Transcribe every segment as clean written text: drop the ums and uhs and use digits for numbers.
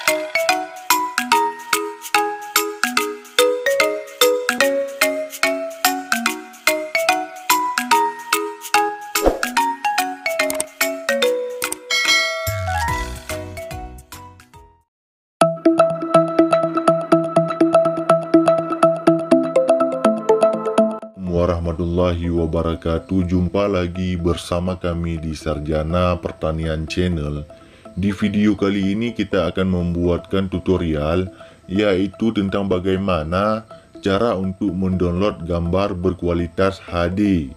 Warahmatullahi wabarakatuh. Jumpa lagi bersama kami di Sarjana Pertanian Channel. Di video kali ini kita akan membuatkan tutorial, yaitu tentang bagaimana cara untuk mendownload gambar berkualitas HD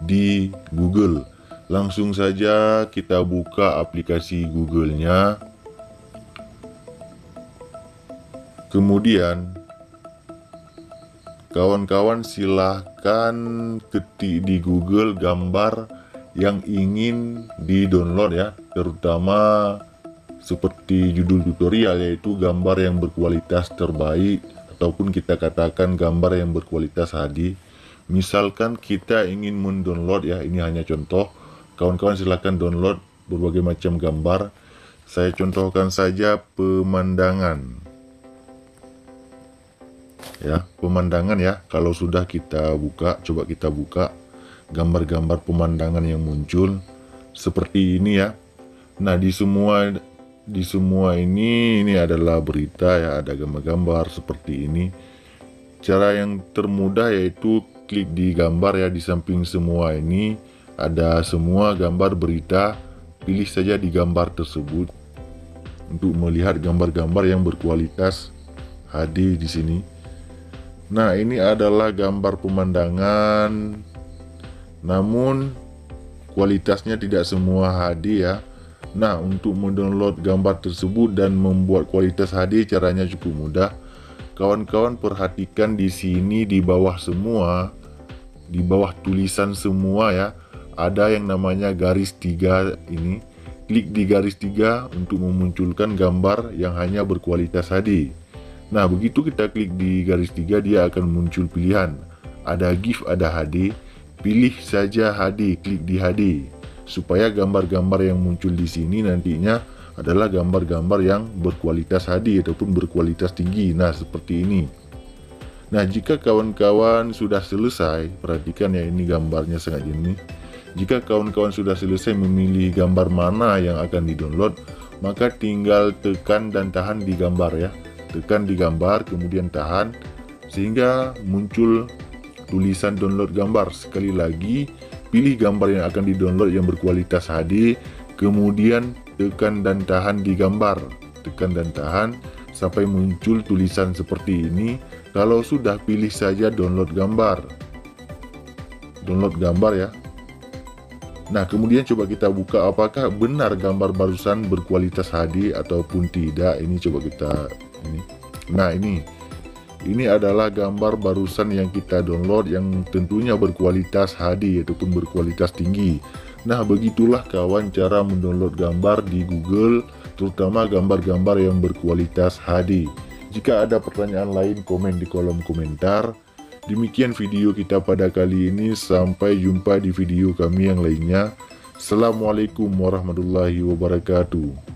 di Google. Langsung saja kita buka aplikasi Google-nya. Kemudian kawan-kawan silahkan ketik di Google gambar yang ingin di-download ya, terutama seperti judul tutorial, yaitu gambar yang berkualitas terbaik, ataupun kita katakan gambar yang berkualitas HD. Misalkan kita ingin mendownload ya, ini hanya contoh, kawan-kawan silahkan download berbagai macam gambar. Saya contohkan saja pemandangan ya, pemandangan ya. Kalau sudah kita buka, coba kita buka gambar-gambar pemandangan yang muncul seperti ini ya. Nah, di semua ini adalah berita ya, ada gambar-gambar seperti ini. Cara yang termudah yaitu klik di gambar ya, di samping semua ini ada semua gambar berita. Pilih saja di gambar tersebut untuk melihat gambar-gambar yang berkualitas HD di sini. Nah, ini adalah gambar pemandangan, namun kualitasnya tidak semua HD ya. Nah, untuk mendownload gambar tersebut dan membuat kualitas HD caranya cukup mudah. Kawan-kawan perhatikan di sini di bawah semua, di bawah tulisan semua ya, ada yang namanya garis 3 ini. Klik di garis 3 untuk memunculkan gambar yang hanya berkualitas HD. Nah, begitu kita klik di garis 3, dia akan muncul pilihan. Ada GIF, ada HD. Pilih saja HD, klik di HD. Supaya gambar-gambar yang muncul di sini nantinya adalah gambar-gambar yang berkualitas HD ataupun berkualitas tinggi. Nah, seperti ini. Nah, jika kawan-kawan sudah selesai, perhatikan ya, ini gambarnya sangat jernih. Jika kawan-kawan sudah selesai memilih gambar mana yang akan di-download, maka tinggal tekan dan tahan di gambar ya. Tekan di gambar, kemudian tahan sehingga muncul tulisan download gambar. Sekali lagi, pilih gambar yang akan di-download yang berkualitas HD, kemudian tekan dan tahan di gambar. Tekan dan tahan sampai muncul tulisan seperti ini. Kalau sudah, pilih saja download gambar. Download gambar ya. Nah, kemudian coba kita buka apakah benar gambar barusan berkualitas HD ataupun tidak. Ini coba kita ini. Nah, ini adalah gambar barusan yang kita download yang tentunya berkualitas HD ataupun berkualitas tinggi. Nah, begitulah kawan cara mendownload gambar di Google, terutama gambar-gambar yang berkualitas HD. Jika ada pertanyaan lain, komen di kolom komentar. Demikian video kita pada kali ini, sampai jumpa di video kami yang lainnya. Assalamualaikum warahmatullahi wabarakatuh.